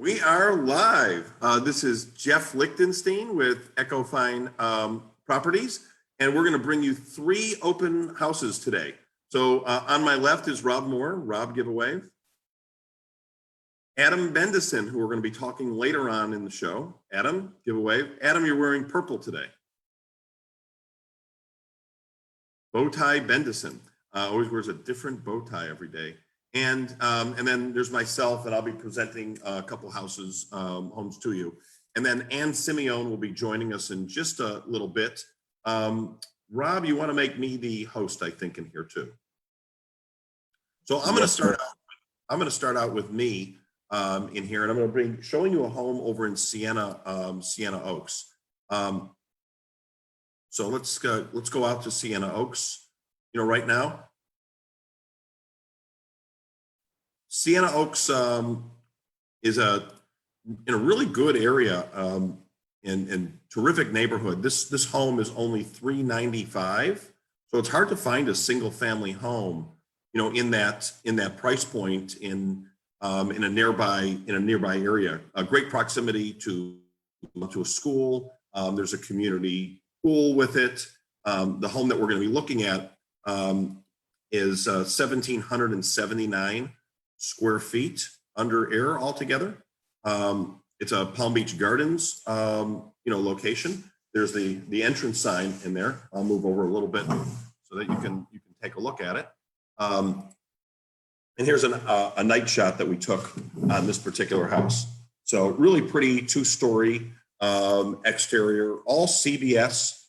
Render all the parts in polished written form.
We are live. This is Jeff Lichtenstein with Ecofine Properties, and we're going to bring you 3 open houses today. So on my left is Rob Moore. Rob, give a wave. Adam Bendeson, who we're going to be talking later on in the show. Adam, give a wave. Adam, you're wearing purple today. Bowtie Bendeson always wears a different bow tie every day. And then there's myself, and I'll be presenting a couple houses, homes to you. And then Simeone will be joining us in just a little bit. Rob, you want to make me the host, I think, in here too. So I'm going to start out with me in here, and I'm going to be showing you a home over in Sienna, Sienna Oaks. So let's go out to Sienna Oaks. You know, right now. Sienna Oaks is in a really good area and terrific neighborhood. This home is only $395, so it's hard to find a single family home, you know, in that price point in a nearby area. A great proximity to a school. There's a community pool with it. The home that we're going to be looking at is 1,779 square feet under air altogether. It's a Palm Beach Gardens, location. There's the entrance sign in there. I'll move over a little bit so that you can take a look at it. And here's a night shot that we took on this particular house. So really pretty 2-story exterior, all CBS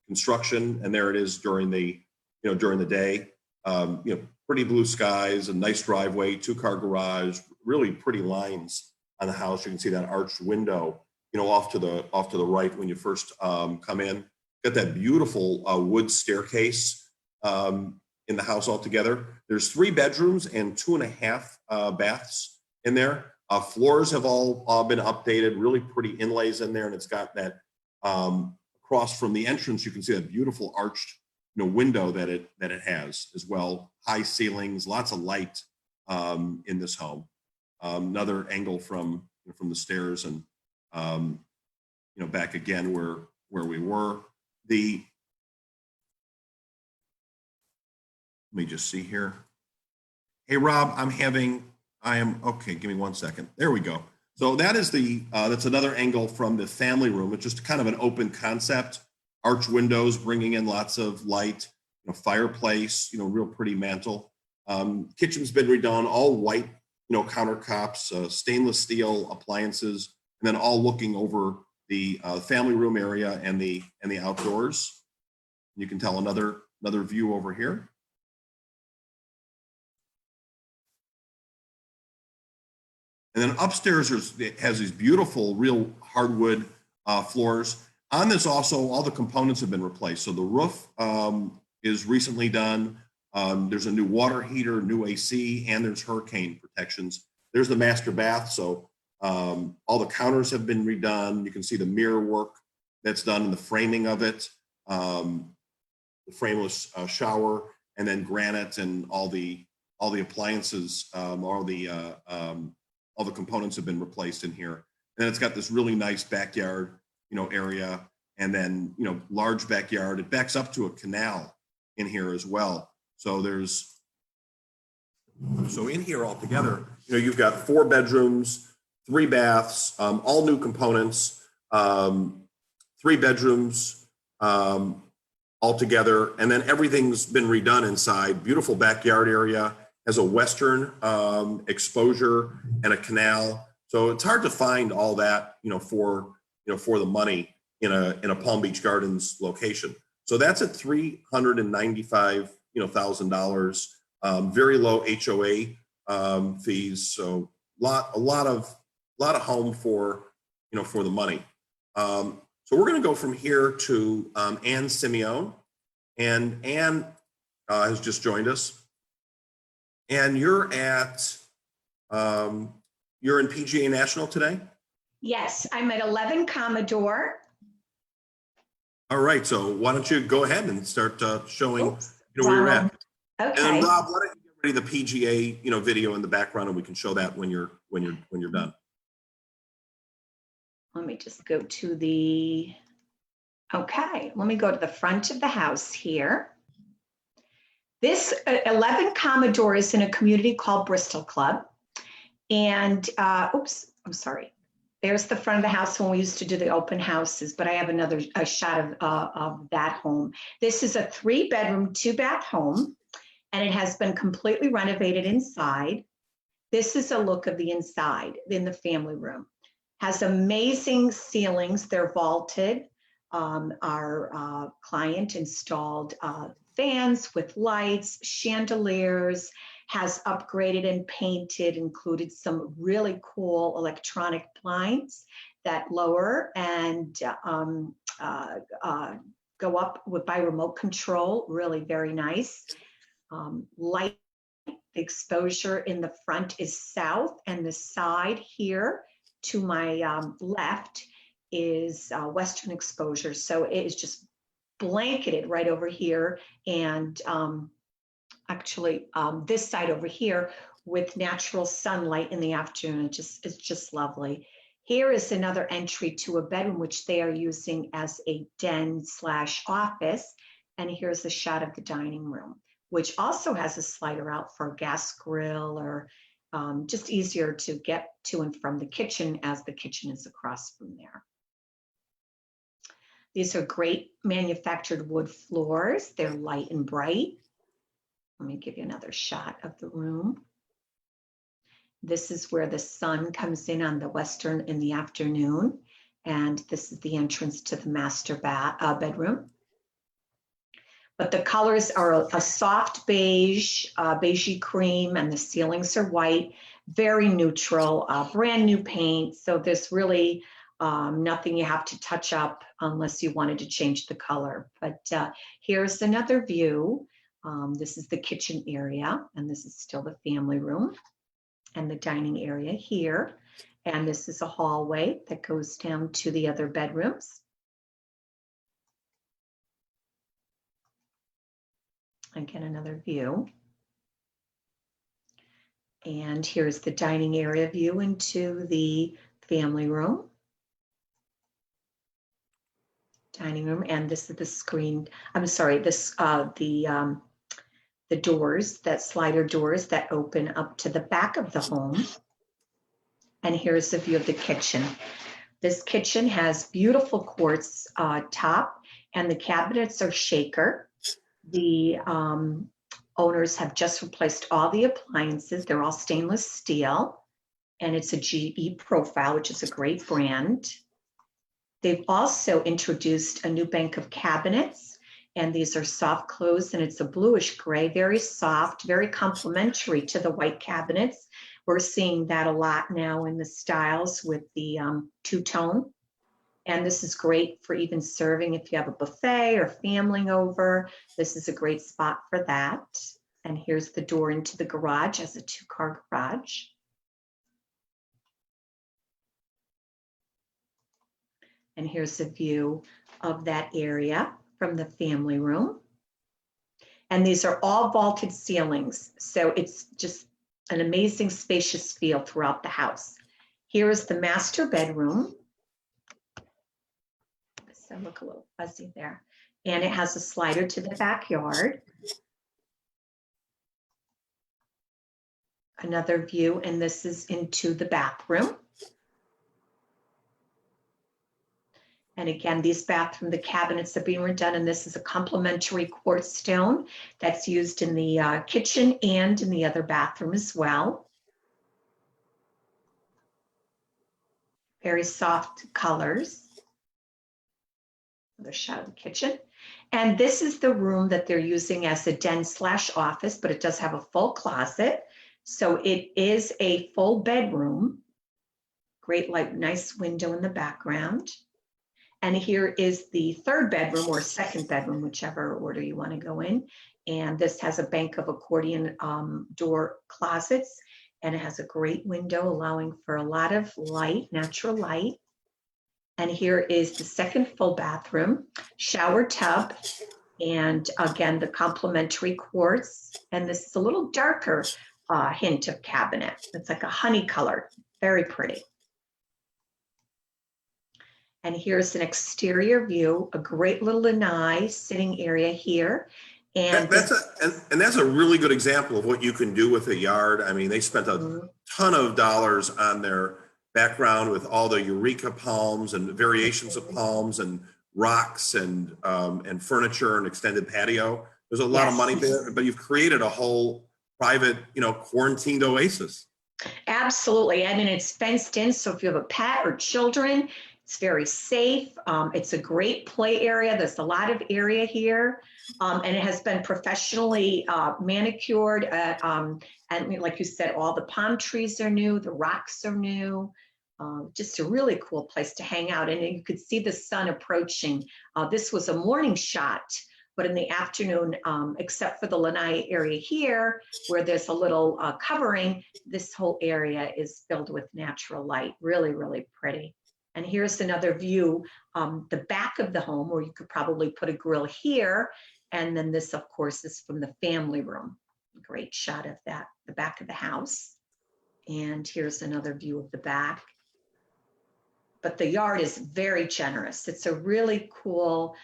construction, and there it is during the day. Pretty blue skies, a nice driveway, 2-car garage, really pretty lines on the house. You can see that arched window, off to the right when you first come in. Got that beautiful wood staircase in the house altogether. There's 3 bedrooms and 2.5 baths in there. Floors have all been updated, really pretty inlays in there, and it's got that across from the entrance. You can see that beautiful arched window that it has as well. High ceilings, lots of light in this home. Another angle from the stairs, and back again where we were. Let me just see here. Hey Rob, I am okay. Give me 1 second. There we go. So that is that's another angle from the family room. It's just kind of an open concept. Arch windows bringing in lots of light, fireplace, real pretty mantle. Kitchen's been redone, all white, countertops, stainless steel appliances, and then all looking over the family room area and the outdoors. You can tell another view over here. And then upstairs it has these beautiful, real hardwood floors. On this also, all the components have been replaced. So the roof is recently done. There's a new water heater, new AC, and there's hurricane protections. There's the master bath. So all the counters have been redone. You can see the mirror work that's done in the framing of it, the frameless shower, and then granite and all the appliances, all the components have been replaced in here. And it's got this really nice backyard area, and then large backyard. It backs up to a canal in here as well. So in here altogether, you've got 4 bedrooms, 3 baths, all new components, 3 bedrooms altogether, and then everything's been redone inside. Beautiful backyard area, has a western exposure and a canal. So it's hard to find all that for the money in a Palm Beach Gardens location. So that's at $395,000. Very low HOA fees. So a lot of home for the money. So we're going to go from here to Simeone, and Ann has just joined us. And you're in PGA National today? Yes, I'm at 11 Commodore. All right, so why don't you go ahead and start showing where you're at. Okay. And Rob, why don't you get the PGA, video in the background, and we can show that when you're done. Let me just go to the, okay, let me go to the front of the house here. This 11 Commodore is in a community called Bristol Club. And, oops, I'm sorry. There's the front of the house when we used to do the open houses, but I have a shot of that home. This is a 3-bedroom, 2-bath home, and it has been completely renovated inside. This is a look of the inside in the family room. Has amazing ceilings. They're vaulted. Our client installed fans with lights, chandeliers, has upgraded and painted, included some really cool electronic blinds that lower and go up by remote control. Really very nice. Light exposure in the front is south, and the side here to my left is western exposure. So it is just blanketed right over here, and actually this side over here with natural sunlight in the afternoon. It's just lovely. Here is another entry to a bedroom, which they are using as a den/office. And here's a shot of the dining room, which also has a slider out for a gas grill, or just easier to get to and from the kitchen, as the kitchen is across from there. These are great manufactured wood floors. They're light and bright. Let me give you another shot of the room. This is where the sun comes in on the western in the afternoon. And this is the entrance to the master bedroom. But the colors are a soft beige, beigey cream, and the ceilings are white, very neutral, brand new paint. So there's really nothing you have to touch up unless you wanted to change the color. But here's another view. This is the kitchen area, and this is still the family room, and the dining area here. And this is a hallway that goes down to the other bedrooms. Again, another view. And here's the dining area view into the family room. Dining room, and this is the screen. I'm sorry, this the doors, that slider doors that open up to the back of the home. And here's the view of the kitchen. This kitchen has beautiful quartz top, and the cabinets are shaker. The owners have just replaced all the appliances. They're all stainless steel, and it's a GE profile, which is a great brand. They've also introduced a new bank of cabinets, and these are soft close, and it's a bluish gray, very soft, very complementary to the white cabinets. We're seeing that a lot now in the styles with the two-tone. And this is great for even serving if you have a buffet or family over. This is a great spot for that. And here's the door into the garage as a 2-car garage. And here's a view of that area from the family room. And these are all vaulted ceilings. So it's just an amazing spacious feel throughout the house. Here is the master bedroom. So look a little fuzzy there. And it has a slider to the backyard. Another view, and this is into the bathroom. And again, these bathroom, the cabinets are being redone, and this is a complementary quartz stone that's used in the kitchen and in the other bathroom as well. Very soft colors. Another shot of the kitchen. And this is the room that they're using as a den/office, but it does have a full closet. So it is a full bedroom. Great, like, nice window in the background. And here is the third bedroom or second bedroom, whichever order you want to go in. And this has a bank of accordion door closets, and it has a great window allowing for a lot of light, natural light. And here is the second full bathroom, shower tub, And again, the complementary quartz. And this is a little darker hint of cabinet. It's like a honey color, very pretty. And here's an exterior view, a great little lanai sitting area here. And that's a really good example of what you can do with a yard. I mean, they spent a ton of dollars on their background with all the eureka palms and variations of palms and rocks and furniture and extended patio. There's a lot of money there, but you've created a whole private, quarantined oasis. Absolutely. I mean, it's fenced in. So if you have a pet or children, it's very safe. It's a great play area. There's a lot of area here. And it has been professionally manicured. And like you said, all the palm trees are new. The rocks are new. Just a really cool place to hang out. And you could see the sun approaching. This was a morning shot, but in the afternoon, except for the lanai area here, where there's a little covering, this whole area is filled with natural light. Really, really pretty. And here's another view, the back of the home, where you could probably put a grill here. And then this, of course, is from the family room. Great shot of that, the back of the house. And here's another view of the back. But the yard is very generous. It's a really cool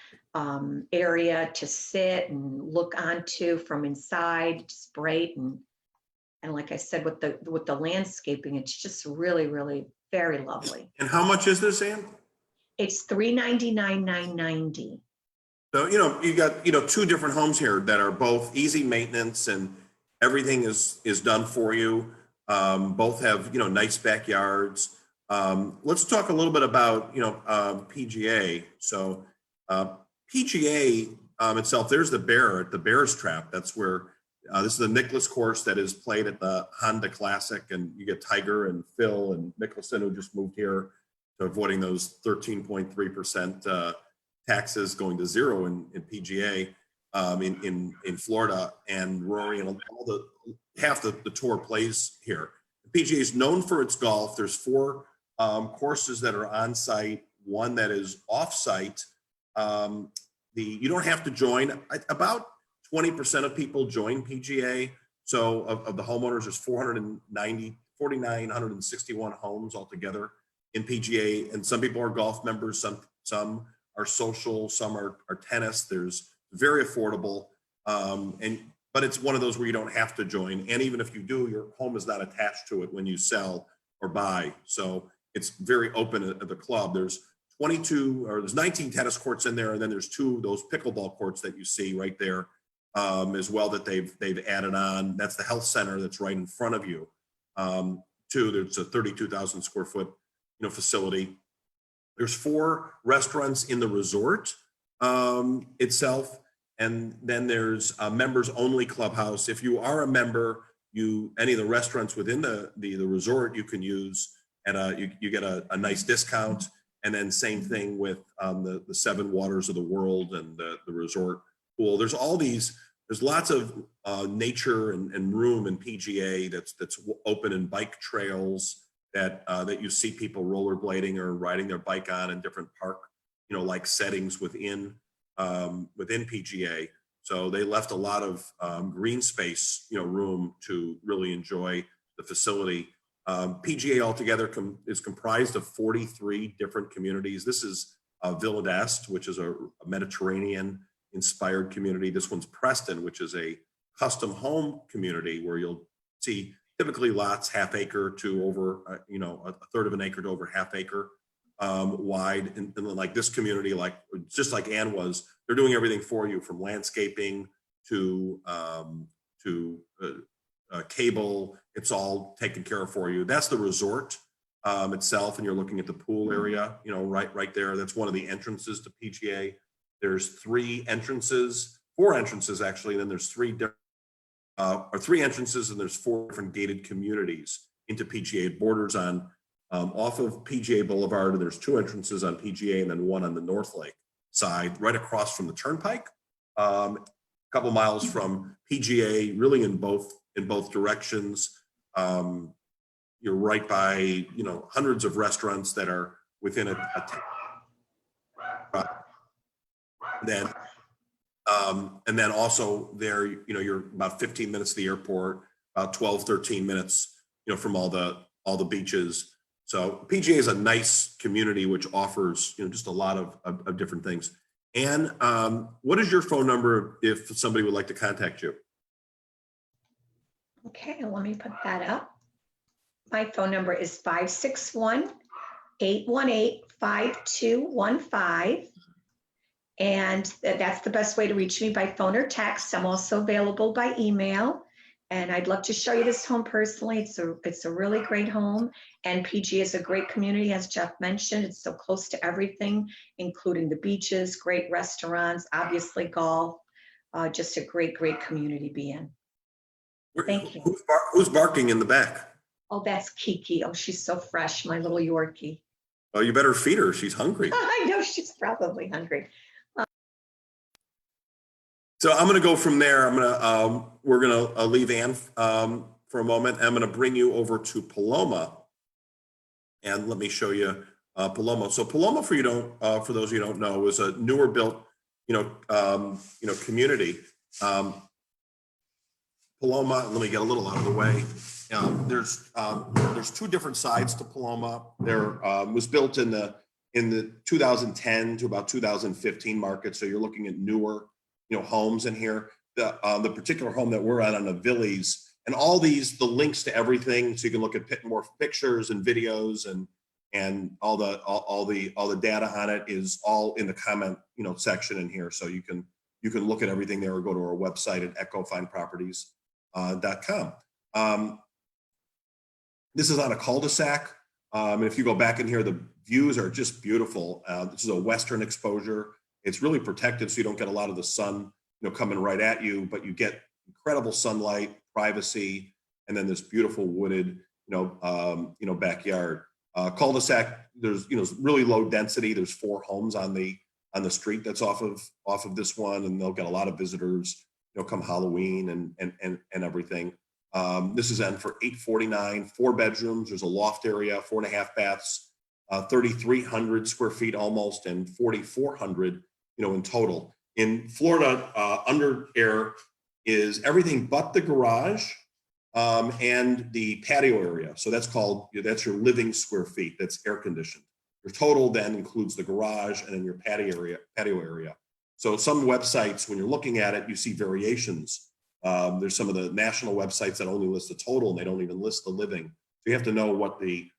area to sit and look onto from inside. Just great. And like I said, with the landscaping, it's just really, really very lovely. And how much is this, Ann? It's $399, $990. So, you got, two different homes here that are both easy maintenance and everything is done for you. Both have, nice backyards. Let's talk a little bit about, PGA. So PGA itself, there's the bear at the Bears Trap. That's where this is the Nicklaus course that is played at the Honda Classic, and you get Tiger and Phil and Mickelson, who just moved here, to avoiding those 13.3% taxes going to zero in PGA in Florida, and Rory and half the tour plays here. The PGA is known for its golf. There's 4 courses that are on site, one that is off site. You don't have to join. About 20% of people join PGA. So of the homeowners, there's 4,961 homes altogether in PGA. And some people are golf members, some are social, some are tennis. There's very affordable. But it's one of those where you don't have to join. And even if you do, your home is not attached to it when you sell or buy. So it's very open at the club. There's 19 tennis courts in there. And then there's 2, those pickleball courts that you see right there as well that they've added on. That's the health center that's right in front of you. There's a 32,000 square foot, facility. There's 4 restaurants in the resort itself. And then there's a members only clubhouse. If you are a member, any of the restaurants within the resort you can use, and you get a nice discount. And then same thing with the 7 waters of the world and the resort pool. There's lots of nature and room in PGA that's open, and bike trails that you see people rollerblading or riding their bike on in different park, like settings within PGA. So they left a lot of green space, room to really enjoy the facility. PGA altogether is comprised of 43 different communities. This is Villa d'Est, which is a Mediterranean-inspired community. This one's Preston, which is a custom home community where you'll see typically lots half acre to over, a third of an acre to over half acre wide. And like this community, just like Ann was, they're doing everything for you, from landscaping to cable. It's all taken care of for you. That's the resort itself, and you're looking at the pool area, right there. That's one of the entrances to PGA. There's 4 entrances actually, and then there's 3 entrances, and there's 4 different gated communities into PGA. It borders on off of PGA Boulevard, and there's 2 entrances on PGA, and then 1 on the North Lake side, right across from the Turnpike. A couple miles from PGA, really in both directions. You're right by, hundreds of restaurants that are within then And then also there, you know, you're about 15 minutes to the airport, about 12, 13 minutes, you know, from all the beaches. So PGA is a nice community which offers, you know, just a lot of different things. And what is your phone number if somebody would like to contact you? Okay, let me put that up. My phone number is 561-818-5215. And that's the best way to reach me, by phone or text. I'm also available by email. And I'd love to show you this home personally. It's a really great home. And PG is a great community, as Jeff mentioned. It's so close to everything, including the beaches, great restaurants, obviously golf. Just a great, great community to be in. Thank you. Who's barking in the back? Oh, that's Kiki. Oh, she's so fresh, my little Yorkie. Oh, you better feed her. She's hungry. I know she's probably hungry. So I'm going to go from there. We're going to leave Ann for a moment. I'm going to bring you over to Paloma, and let me show you Paloma. So Paloma, for those of you who don't know, is a newer built, community. Paloma. Let me get a little out of the way. There's two different sides to Paloma. There was built in the 2010 to about 2015 market. So you're looking at newer, homes in here. The particular home that we're at on Aviles, and all the links to everything, so you can look at more pictures and videos and all the data on it is all in the comment section in here. So you can look at everything there, or go to our website at echofineproperties.com. This is on a cul-de-sac, and if you go back in here, the views are just beautiful. This is a western exposure. It's really protected, so you don't get a lot of the sun, coming right at you, but you get incredible sunlight, privacy, and then this beautiful wooded, backyard. Cul-de-sac. There's, really low density. There's 4 homes on the street that's off of this one, and they'll get a lot of visitors, come Halloween and everything. This is in for $849, 4 bedrooms. There's a loft area, 4.5 baths, 3,300 square feet almost, and 4,400, in total. In Florida, under air is everything but the garage and the patio area. So that's your living square feet. That's air conditioned. Your total then includes the garage and then your patio area. So some websites, when you're looking at it, you see variations. There's some of the national websites that only list the total, and they don't even list the living. So you have to know what it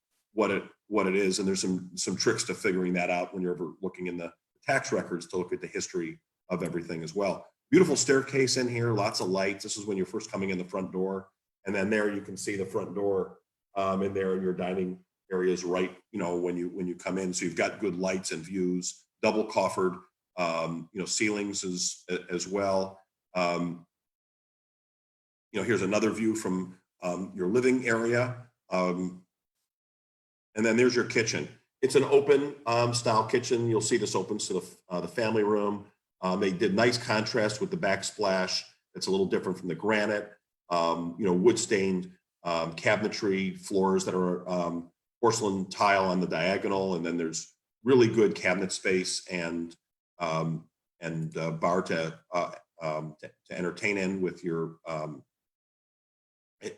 is, and there's some tricks to figuring that out when you're ever looking in the tax records to look at the history of everything as well. Beautiful staircase in here, lots of lights. This is when you're first coming in the front door, and then there you can see the front door in there, and your dining area is right, when you come in. So you've got good lights and views, double coffered, ceilings as well. Here's another view from your living area. And then there's your kitchen. It's an open style kitchen. You'll see this opens to the family room. They did nice contrast with the backsplash. It's a little different from the granite, wood stained cabinetry floors that are porcelain tile on the diagonal. And then there's really good cabinet space and bar to entertain in with your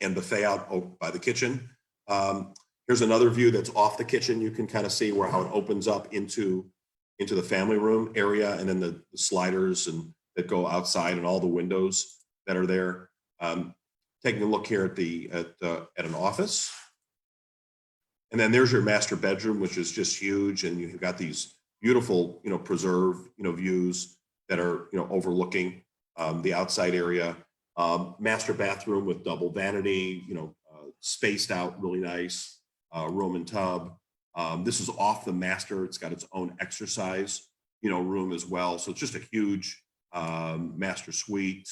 and buffet out by the kitchen. Here's another view that's off the kitchen. You can kind of see how it opens up into the family room area, and then the sliders that go outside, and all the windows that are there. Taking a look here at an office, and then there's your master bedroom, which is just huge, and you've got these beautiful, preserved, views that are, overlooking the outside area. Master bathroom with double vanity, spaced out really nice, room and tub. This is off the master. It's got its own exercise, room as well. So it's just a huge master suite.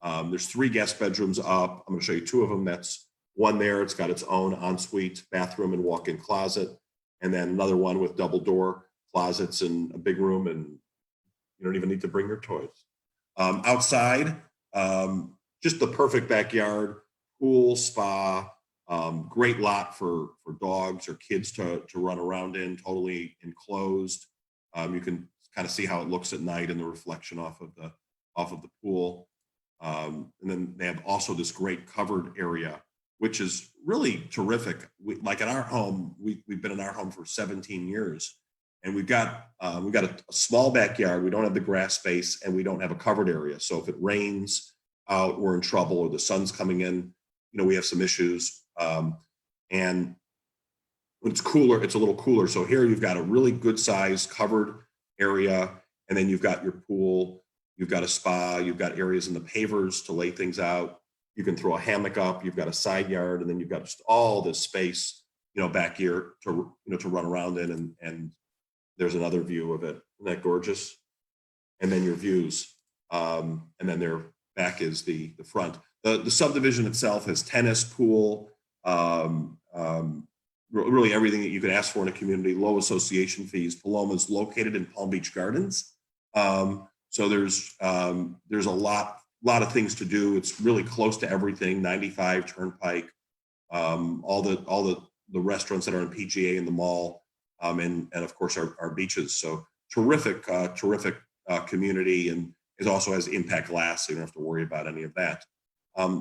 There's 3 guest bedrooms up. I'm going to show you 2 of them. That's one there. It's got its own ensuite bathroom and walk-in closet. And then another one with double door closets and a big room, and you don't even need to bring your toys. Outside, just the perfect backyard, pool, spa, great lot for dogs or kids to run around in, totally enclosed. You can kind of see how it looks at night and the reflection off of off of the pool. And then they have also this great covered area, which is really terrific. Like in our home, we've been in our home for 17 years, and we've got a small backyard. We don't have the grass space, and we don't have a covered area. So if it rains out, we're in trouble, or the sun's coming in, we have some issues. And when it's cooler, it's a little cooler. So here you've got a really good size covered area, and then you've got your pool, you've got a spa, you've got areas in the pavers to lay things out. You can throw a hammock up, you've got a side yard, and then you've got just all this space, back here to run around in. And there's another view of it. Isn't that gorgeous? And then your views. And then their back is the front. The subdivision itself has tennis, pool, really everything that you could ask for in a community, low association fees. Paloma's located in Palm Beach Gardens. So there's a lot of things to do. It's really close to everything, 95 Turnpike, all the restaurants that are in PGA and the mall, and of course our beaches. So terrific community, and it also has impact glass, so you don't have to worry about any of that.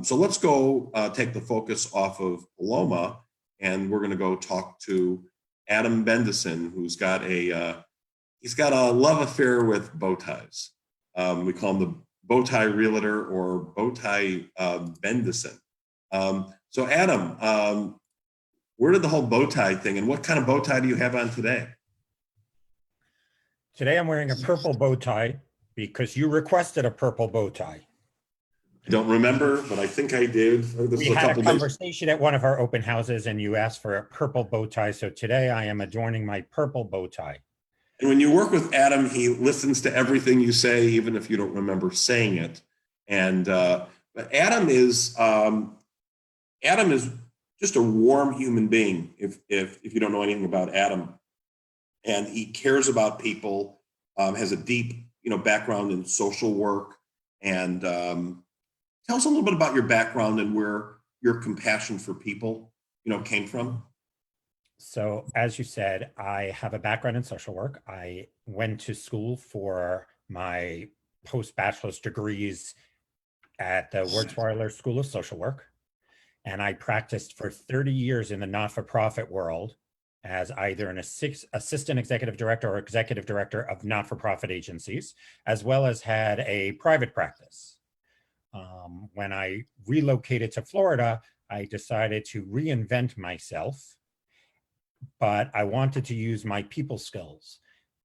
So let's go take the focus off of Paloma, and we're going to go talk to Adam Bendeson, who's got he's got a love affair with bow ties. We call him the bow tie realtor, or bow tie Bendeson. So Adam, where did the whole bow tie thing, and what kind of bow tie do you have on today? Today I'm wearing a purple bow tie because you requested a purple bow tie. I don't remember, but I think I did. We had a conversation at one of our open houses, and you asked for a purple bow tie. So today I am adorning my purple bow tie. And when you work with Adam, he listens to everything you say, even if you don't remember saying it. And but Adam is just a warm human being. If you don't know anything about Adam, and he cares about people, has a deep background in social work, and tell us a little bit about your background and where your compassion for people came from. So as you said, I have a background in social work. I went to school for my post-bachelor's degrees at the Wurzweiler School of Social Work. And I practiced for 30 years in the not-for-profit world as either an assistant executive director or executive director of not-for-profit agencies, as well as had a private practice. When I relocated to Florida, I decided to reinvent myself, but I wanted to use my people skills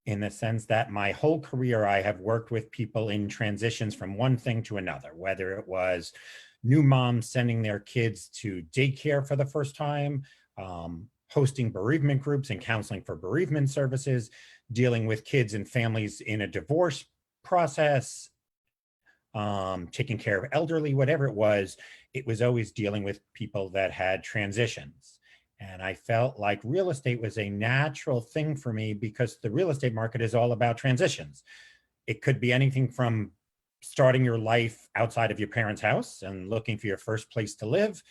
in the sense that my whole career, I have worked with people in transitions from one thing to another, whether it was new moms sending their kids to daycare for the first time, hosting bereavement groups and counseling for bereavement services, dealing with kids and families in a divorce process, taking care of elderly, whatever it was always dealing with people that had transitions. And I felt like real estate was a natural thing for me because the real estate market is all about transitions. It could be anything from starting your life outside of your parents' house and looking for your first place to live,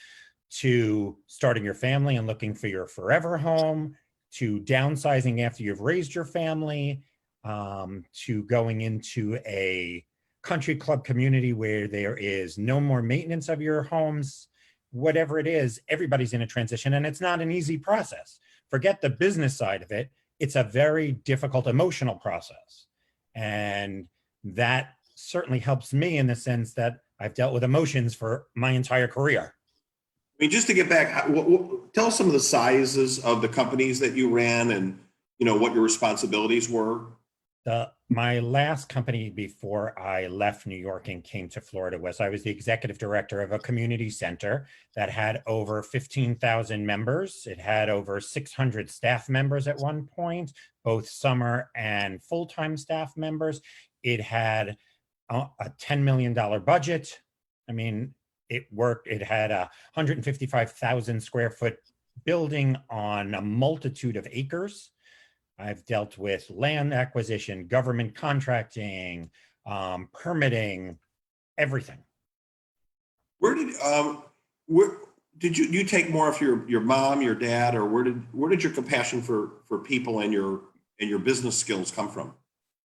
to starting your family and looking for your forever home, to downsizing after you've raised your family, to going into a country club community where there is no more maintenance of your homes. Whatever it is, everybody's in a transition, and it's not an easy process. Forget the business side of it. It's a very difficult emotional process. And that certainly helps me in the sense that I've dealt with emotions for my entire career. I mean, just to get back, tell us some of the sizes of the companies that you ran, and what your responsibilities were. My last company before I left New York and came to Florida I was the executive director of a community center that had over 15,000 members. It had over 600 staff members at one point, both summer and full-time staff members. It had a $10 million budget. I mean, it worked. It had a 155,000 square foot building on a multitude of acres. I've dealt with land acquisition, government contracting, permitting, everything. Where did you take more of your mom, your dad, or where did your compassion for people and your business skills come from?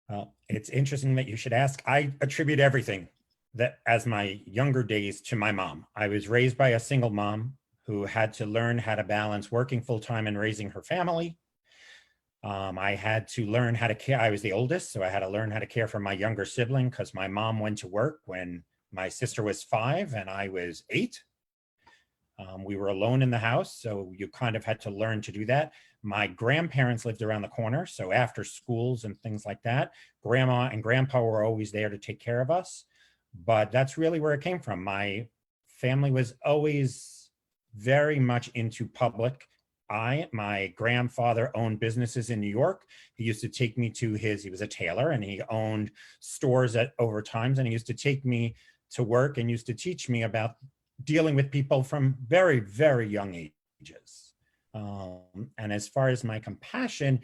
Well, it's interesting that you should ask. I attribute everything that as my younger days to my mom. I was raised by a single mom who had to learn how to balance working full time and raising her family. I had to learn how to care. I was the oldest, so I had to learn how to care for my younger sibling because my mom went to work when my sister was 5 and I was 8. We were alone in the house, so you kind of had to learn to do that. My grandparents lived around the corner, so after schools and things like that, grandma and grandpa were always there to take care of us. But that's really where it came from. My family was always very much into public. My grandfather owned businesses in New York. He used to take me to he was a tailor and he owned stores at over times, and he used to take me to work and used to teach me about dealing with people from very, very young ages. And as far as my compassion,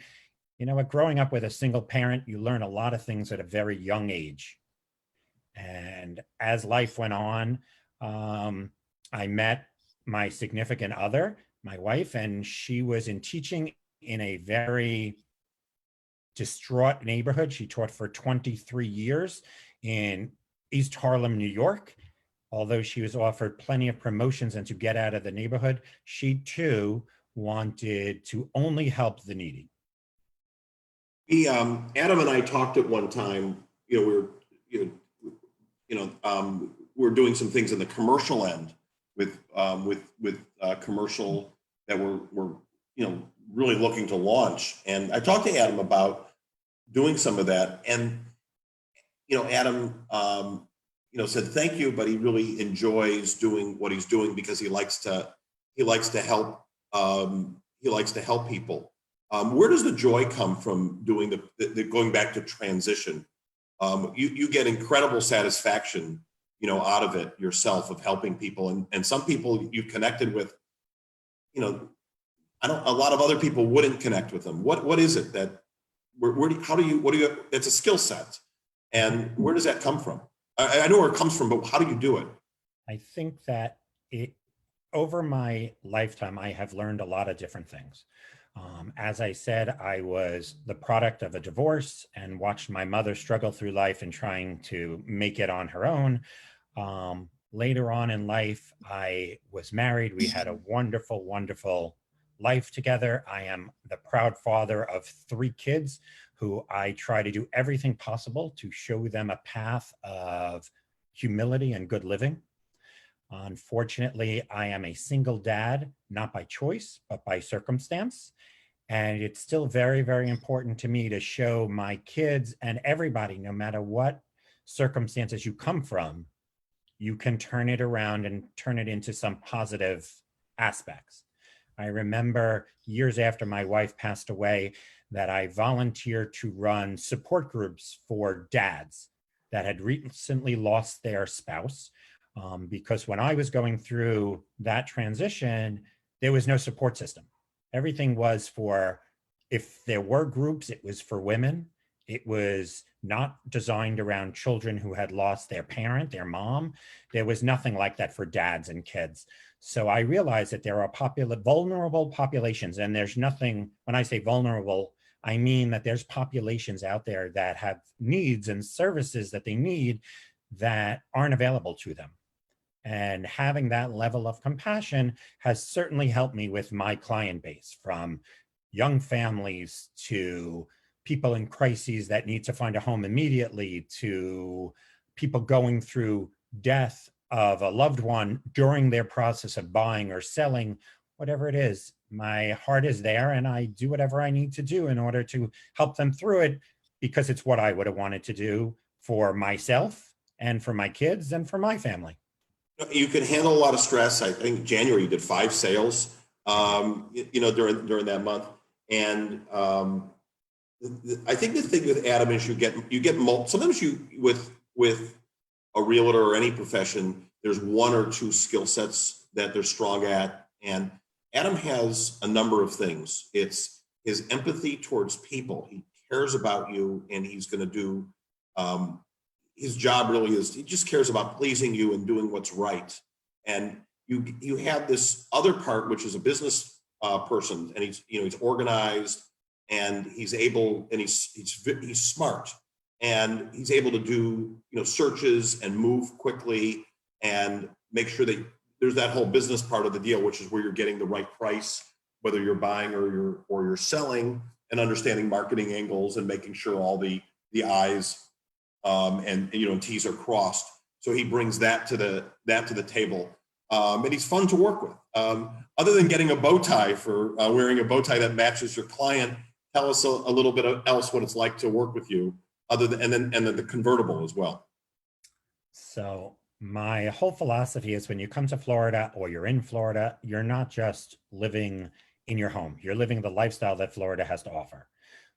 you know what, growing up with a single parent, you learn a lot of things at a very young age. And as life went on, I met my significant other, my wife, and she was in teaching in a very distraught neighborhood. She taught for 23 years in East Harlem, New York. Although she was offered plenty of promotions and to get out of the neighborhood, she too wanted to only help the needy. Adam and I talked at one time. We're doing some things in the commercial end with commercial that we're really looking to launch. And I talked to Adam about doing some of that, and Adam said thank you, but he really enjoys doing what he's doing because he likes to help people. Where does the joy come from doing the going back to transition? You get incredible satisfaction, out of it yourself, of helping people, and some people you connected with, a lot of other people wouldn't connect with them. What is it that it's a skill set, and where does that come from? I know where it comes from, but how do you do it? I think that over my lifetime, I have learned a lot of different things. As I said, I was the product of a divorce and watched my mother struggle through life and trying to make it on her own. Later on in life, I was married. We had a wonderful, wonderful life together. I am the proud father of 3 kids who I try to do everything possible to show them a path of humility and good living. Unfortunately, I am a single dad, not by choice, but by circumstance. And it's still very, very important to me to show my kids and everybody, no matter what circumstances you come from, you can turn it around and turn it into some positive aspects. I remember years after my wife passed away that I volunteered to run support groups for dads that had recently lost their spouse. Because when I was going through that transition, there was no support system. Everything was if there were groups, it was for women. It was not designed around children who had lost their parent, their mom. There was nothing like that for dads and kids. So I realized that there are vulnerable populations, and there's nothing, when I say vulnerable, I mean that there's populations out there that have needs and services that they need that aren't available to them. And having that level of compassion has certainly helped me with my client base, from young families to people in crises that need to find a home immediately, to people going through death of a loved one during their process of buying or selling, whatever it is. My heart is there, and I do whatever I need to do in order to help them through it, because it's what I would have wanted to do for myself and for my kids and for my family. You can handle a lot of stress. I think January you did 5 sales, during that month. And I think the thing with Adam is you get sometimes with a realtor or any profession, there's 1 or 2 skill sets that they're strong at. And Adam has a number of things. It's his empathy towards people. He cares about you, and he's going to do, his job really is, he just cares about pleasing you and doing what's right. And you have this other part, which is a business person, and he's organized, and he's able, and he's smart. and he's able to do, searches and move quickly and make sure that there's that whole business part of the deal, which is where you're getting the right price, whether you're buying or you're selling, and understanding marketing angles and making sure all the I's and T's are crossed. So he brings that to the table, and he's fun to work with. Other than getting a bow tie for wearing a bow tie that matches your client, tell us a little bit else what it's like to work with you, and then the convertible as well. So my whole philosophy is when you come to Florida or you're in Florida, you're not just living in your home, you're living the lifestyle that Florida has to offer.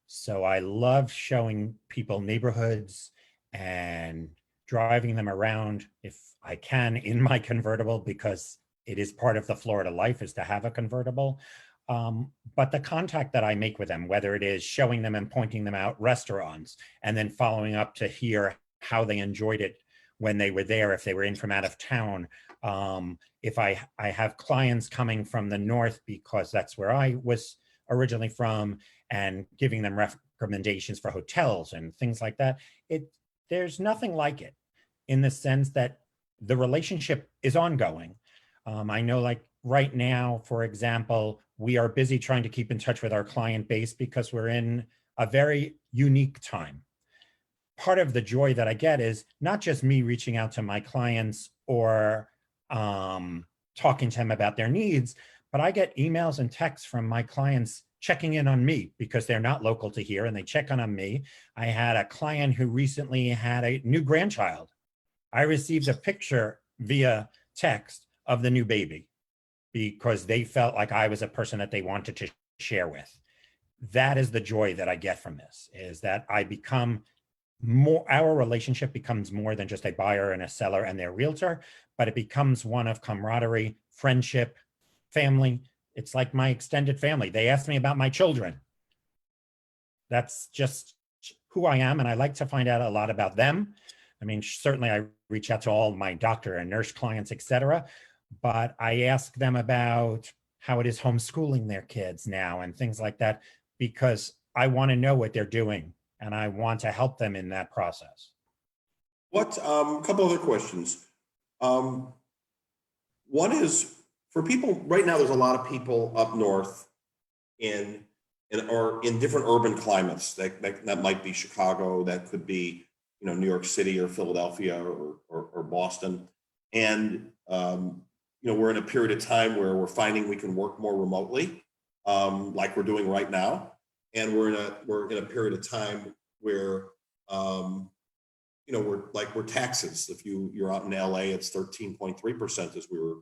So I love showing people neighborhoods and driving them around if I can in my convertible, because it is part of the Florida life is to have a convertible. But the contact that I make with them, whether it is showing them and pointing them out restaurants and then following up to hear how they enjoyed it when they were there, if they were in from out of town. If I have clients coming from the north because that's where I was originally from, and giving them recommendations for hotels and things like that, there's nothing like it in the sense that the relationship is ongoing. I know, like right now, for example, we are busy trying to keep in touch with our client base because we're in a very unique time. Part of the joy that I get is not just me reaching out to my clients or talking to them about their needs, but I get emails and texts from my clients checking in on me because they're not local to here and they check on me. I had a client who recently had a new grandchild. I received a picture via text of the new baby because they felt like I was a person that they wanted to share with. That is the joy that I get from this, is that I become more, our relationship becomes more than just a buyer and a seller and their realtor, but it becomes one of camaraderie, friendship, family. It's like my extended family. They ask me about my children. That's just who I am. And I like to find out a lot about them. I mean, certainly I reach out to all my doctor and nurse clients, et cetera, but I ask them about how it is homeschooling their kids now and things like that, because I want to know what they're doing and I want to help them in that process. What, a couple other questions. One is, for people right now, there's a lot of people up north or in different urban climates. That might be Chicago, that could be, New York City or Philadelphia or Boston. And, we're in a period of time where we're finding we can work more remotely, like we're doing right now. And we're in a period of time where, we're taxes. If you're out in LA, it's 13.3%, as we were,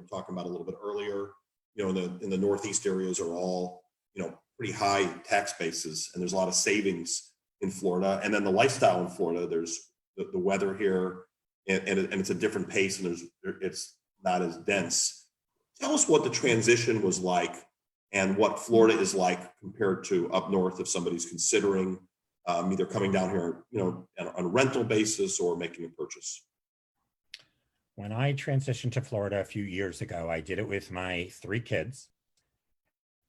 talking about a little bit earlier. In the Northeast areas are all, pretty high tax bases, and there's a lot of savings in Florida. And then the lifestyle in Florida, there's the weather here, and it's a different pace, and it's not as dense. Tell us what the transition was like and what Florida is like compared to up north, if somebody's considering either coming down here, on a rental basis or making a purchase. When I transitioned to Florida a few years ago, I did it with my 3 kids.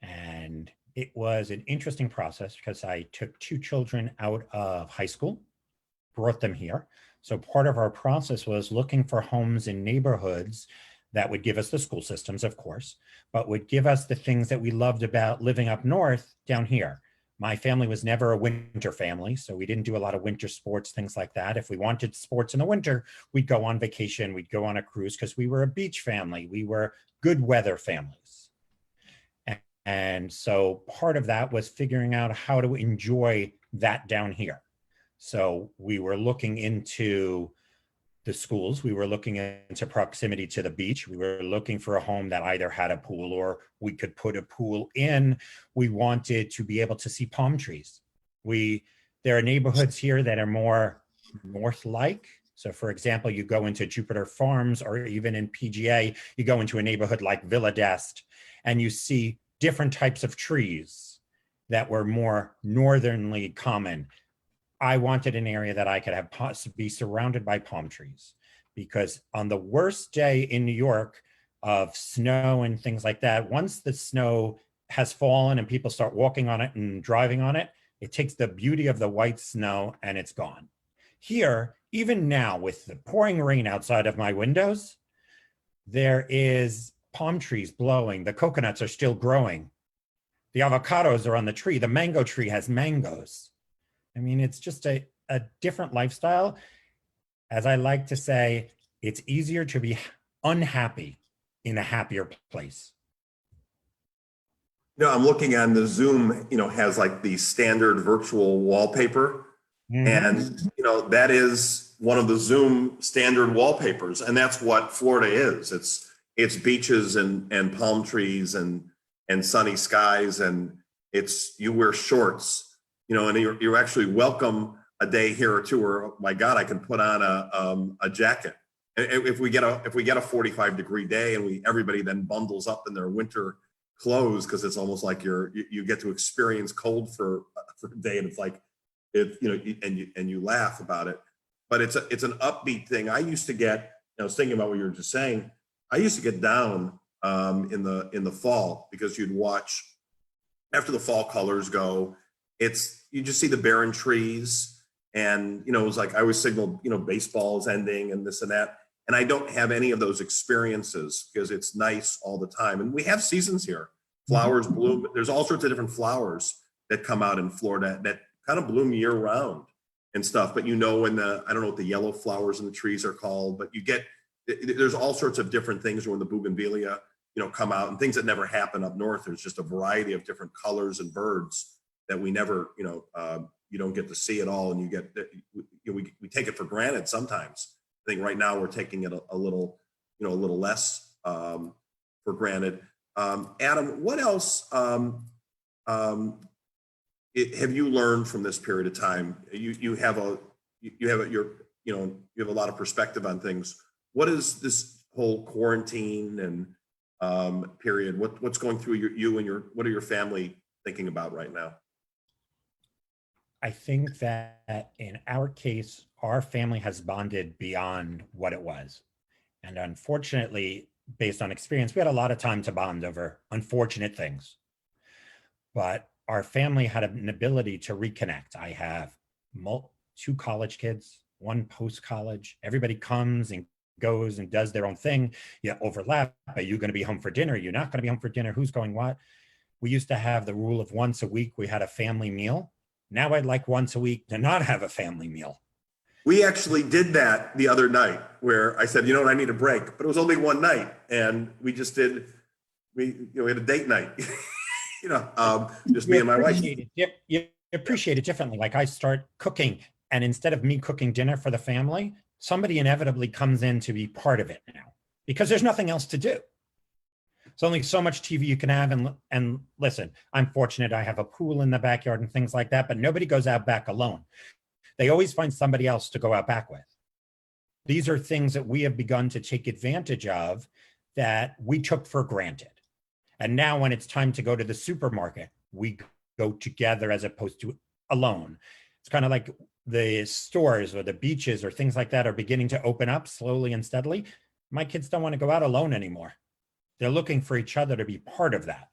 And it was an interesting process because I took 2 children out of high school, brought them here. So part of our process was looking for homes in neighborhoods that would give us the school systems, of course, but would give us the things that we loved about living up north down here. My family was never a winter family, so we didn't do a lot of winter sports, things like that. If we wanted sports in the winter, we'd go on vacation, we'd go on a cruise because we were a beach family. We were good weather families. And so part of that was figuring out how to enjoy that down here. So we were looking into the schools, we were looking into proximity to the beach. We were looking for a home that either had a pool or we could put a pool in. We wanted to be able to see palm trees. There are neighborhoods here that are more north-like. So for example, you go into Jupiter Farms or even in PGA, you go into a neighborhood like Villa d'Este and you see different types of trees that were more northernly common. I wanted an area that I could have be surrounded by palm trees, because on the worst day in New York of snow and things like that, once the snow has fallen and people start walking on it and driving on it, It takes the beauty of the white snow and it's gone. Here, even now with the pouring rain outside of my windows, there is palm trees blowing. The coconuts are still growing. The avocados are on the tree. The mango tree has mangoes. I mean, it's just a different lifestyle. As I like to say, it's easier to be unhappy in a happier place. You know, I'm looking on the Zoom, you know, has like the standard virtual wallpaper. And, you know, that is one of the Zoom standard wallpapers. And that's what Florida is. It's beaches and palm trees and sunny skies. And it's, you wear shorts, you know, and you're actually welcome a day here or two where, oh my God, I can put on a jacket. If we get a 45-degree day and everybody then bundles up in their winter clothes, because it's almost like you get to experience cold for a day, and it's like, it, you know, and you laugh about it, but it's an upbeat thing. I used to get, I was thinking about what you were just saying. I used to get down in the fall, because you'd watch after the fall colors go. You just see the barren trees, and you know, it was like I always signaled, you know, baseball is ending and this and that. And I don't have any of those experiences because it's nice all the time. And we have seasons here. Flowers bloom. There's all sorts of different flowers that come out in Florida that kind of bloom year round and stuff. But you know, when I don't know what the yellow flowers in the trees are called, but there's all sorts of different things when the bougainvillea, you know, come out, and things that never happen up north. There's just a variety of different colors and birds that we never, you know, you don't get to see at all. And we take it for granted sometimes. I think right now we're taking it a little less for granted. Adam, what else have you learned from this period of time? You have a lot of perspective on things. What is this whole quarantine and period? What's going through what are your family thinking about right now? I think that in our case, our family has bonded beyond what it was. And unfortunately, based on experience, we had a lot of time to bond over unfortunate things. But our family had an ability to reconnect. I have 2 college kids, 1 post-college. Everybody comes and goes and does their own thing. You overlap. Are you going to be home for dinner? You're not going to be home for dinner. Who's going what? We used to have the rule of once a week we had a family meal. Now I'd like once a week to not have a family meal. We actually did that the other night, where I said, you know what, I need a break, but it was only one night, and we just we had a date night, just me and my wife. You appreciate it differently. Like I start cooking, and instead of me cooking dinner for the family, somebody inevitably comes in to be part of it now, because there's nothing else to do. It's only so much TV you can have. And listen, I'm fortunate I have a pool in the backyard and things like that, but nobody goes out back alone. They always find somebody else to go out back with. These are things that we have begun to take advantage of that we took for granted. And now when it's time to go to the supermarket, we go together as opposed to alone. It's kind of like the stores or the beaches or things like that are beginning to open up slowly and steadily. My kids don't want to go out alone anymore. They're looking for each other to be part of that,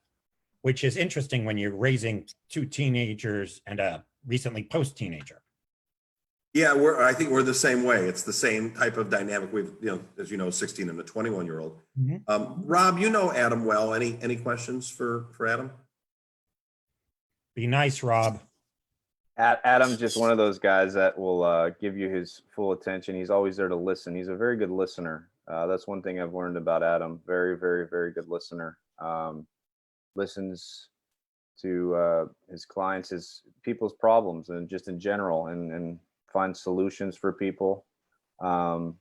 which is interesting when you're raising 2 teenagers and a recently post-teenager. Yeah, I think we're the same way. It's the same type of dynamic. We've, as you know, 16 and a 21-year-old. Mm-hmm. Rob, you know Adam well. Any questions for Adam? Be nice, Rob. Adam's just one of those guys that will give you his full attention. He's always there to listen. He's a very good listener. That's one thing I've learned about Adam. Very, very, very good listener. Listens to his clients, his people's problems, and just in general, and finds solutions for people. And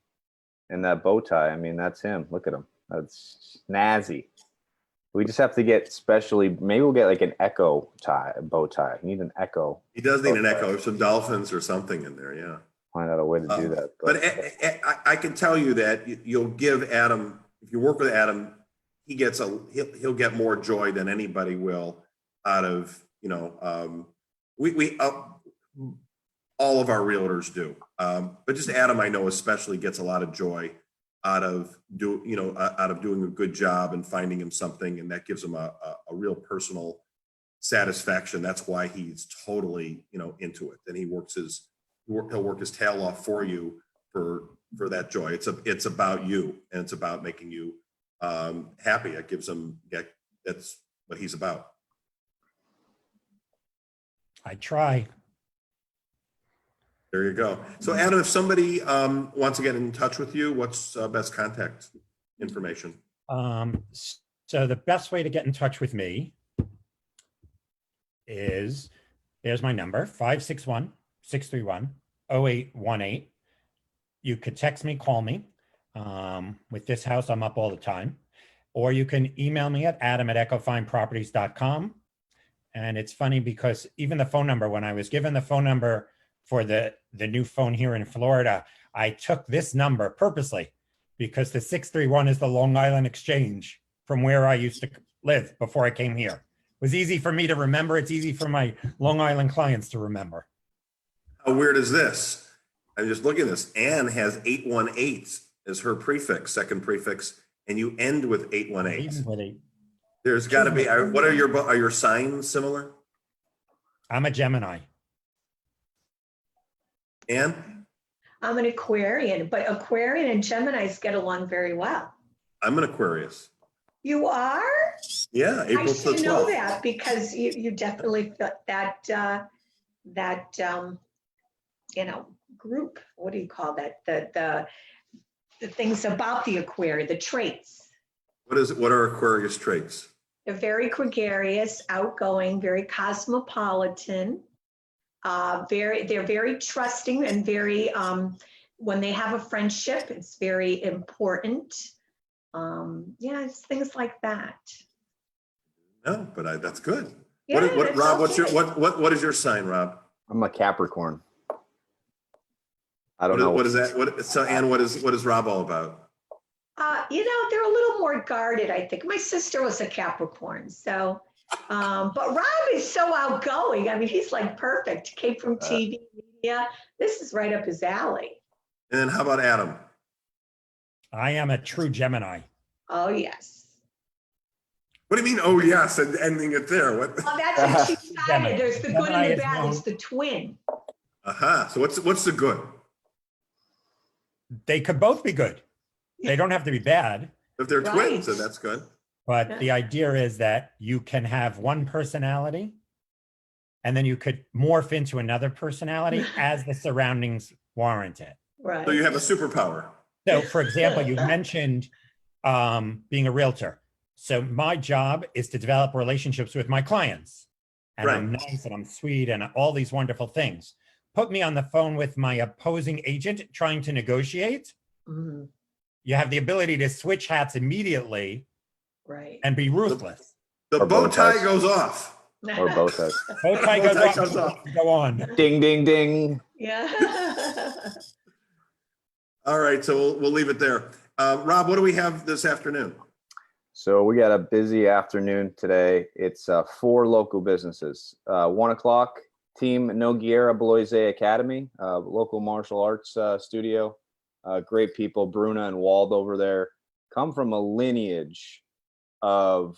that bow tie, I mean, that's him. Look at him. That's snazzy. We just have to get maybe we'll get like an echo bow tie. You need an echo. He does need an echo, some dolphins or something in there, yeah. Find out a way to do that. But I can tell you that you'll give Adam, if you work with Adam, he'll get more joy than anybody will out of, all of our realtors do. But just Adam, I know especially gets a lot of joy out of doing a good job and finding him something, and that gives him a real personal satisfaction. That's why he's totally, into it. And he'll work his tail off for you for that joy. It's about you, and it's about making you happy. It gives him, that's what he's about. I try. There you go. So Adam, if somebody wants to get in touch with you, what's best contact information? So the best way to get in touch with me is, there's my number, 561-631-0818. You could text me, call me. With this house, I'm up all the time. Or you can email me at adam@echofineproperties.com. And it's funny because even the phone number, when I was given the phone number for the new phone here in Florida, I took this number purposely because the 631 is the Long Island Exchange from where I used to live before I came here. It was easy for me to remember. It's easy for my Long Island clients to remember. How weird is this? I'm just looking at this. Anne has 818 as her prefix, second prefix, and you end with 818. There's got to be. What are your signs similar? I'm a Gemini. Anne? I'm an Aquarian, but Aquarian and Geminis get along very well. I'm an Aquarius. You are? Yeah, I April should 12th. know that because you definitely fit that group. What do you call that? The things about the Aquarius, the traits. What are Aquarius traits? They're very gregarious, outgoing, very cosmopolitan. They're very trusting and very, when they have a friendship, it's very important. It's things like that. No, but that's good. Yeah, What that's Rob? okay. What is your sign, Rob? I'm a Capricorn. I don't know. What is that? So Anne, what is Rob all about? They're a little more guarded, I think. My sister was a Capricorn, so, but Rob is so outgoing. I mean, he's like perfect. Came from TV, media. This is right up his alley. And then how about Adam? I am a true Gemini. Oh, yes. What do you mean? Oh, yes, and ending it there. What? Well, that's what she decided. There's the good Gemini and the is bad. known- It's the twin. So what's the good? They could both be good. They don't have to be bad. If they're Right. twins, then that's good. But Yeah. the idea is that you can have one personality and then you could morph into another personality as the surroundings warrant it. Right. So you have a superpower. So for example, you mentioned being a realtor. So my job is to develop relationships with my clients. And I'm Right. nice and I'm sweet and all these wonderful things. Put me on the phone with my opposing agent trying to negotiate. Mhm. You have the ability to switch hats immediately Right. and be ruthless. The Or bow bow tie ties. goes off. Or both sides. Bow tie Bow goes tie off. goes off. Go on. Ding, ding, ding. Yeah. All right, so we'll leave it there. Rob, what do we have this afternoon? So we got a busy afternoon today. It's 4 local businesses. 1 o'clock, Team Noguera Bloise Academy, local martial arts studio. Great people, Bruna and Wald over there, come from a lineage of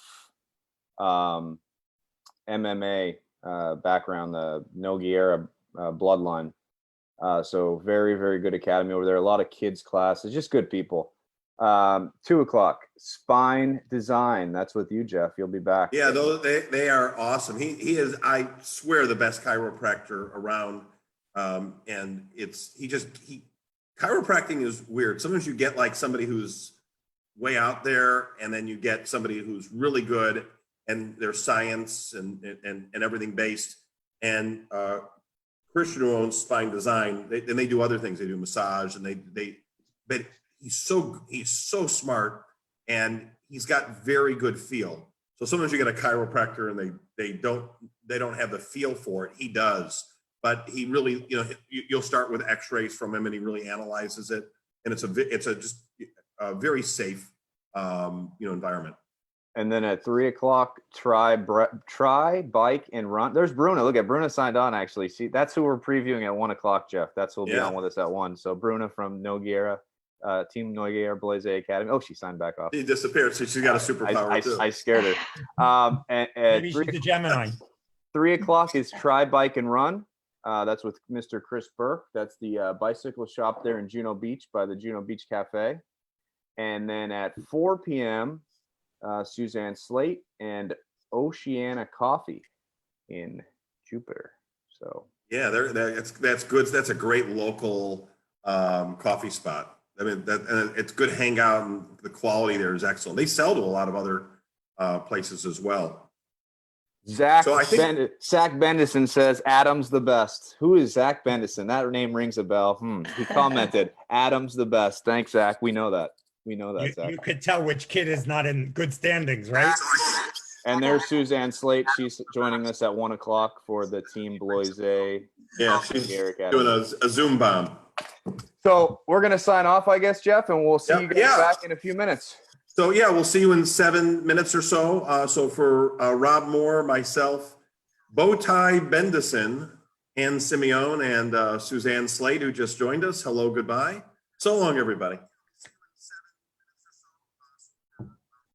MMA background, the Noguera bloodline. So very, very good academy over there. A lot of kids classes, just good people. 2 o'clock, Spine Design. That's with you, Jeff. You'll be back. Yeah, they are awesome. He is, I swear, the best chiropractor around. And chiropractic is weird. Sometimes you get like somebody who's way out there, and then you get somebody who's really good, and their science and everything based. And Christian, who owns Spine Design, they do other things. They do massage, and but he's so smart, and he's got very good feel. So sometimes you get a chiropractor and they don't have the feel for it. He does, but he really, you'll start with X-rays from him, and he really analyzes it, and it's just a very safe, environment. And then at 3 o'clock, try bike and run. There's Bruna. Look at Bruna signed on actually. See, that's who we're previewing at 1 o'clock, Jeff. That's who'll be Yeah. on with us at 1. So Bruna from Noguera, Team Noguera Blaze Academy. Oh, she signed back off. He disappeared, so she's got a superpower too. I scared her. And Maybe at 3 she's a Gemini. 3 o'clock is Try Bike and Run. That's with Mr. Chris Burke. That's the bicycle shop there in Juno Beach by the Juno Beach Cafe. And then at 4 p.m., Suzanne Slate and Oceana Coffee in Jupiter. So Yeah, that's good. That's a great local coffee spot. I mean, and it's good hangout, and the quality there is excellent. They sell to a lot of other places as well. Zach So I think- Zach Bendeson says Adam's the best. Who is Zach Bendeson? That name rings a bell. He commented, Adam's the best. Thanks, Zach. We know that. We know that, Zach. You could tell which kid is not in good standings, right? And there's Suzanne Slate. She's joining us at 1 o'clock for the Team Bloise. Yeah, she's Eric doing a Zoom bomb. So we're going to sign off, I guess, Jeff, and we'll see you guys back in a few minutes. So yeah, we'll see you in 7 minutes or so. So for Rob Moore, myself, Bowtie Bendeson, and Simeone, and Suzanne Slate, who just joined us. Hello, goodbye. So long, everybody.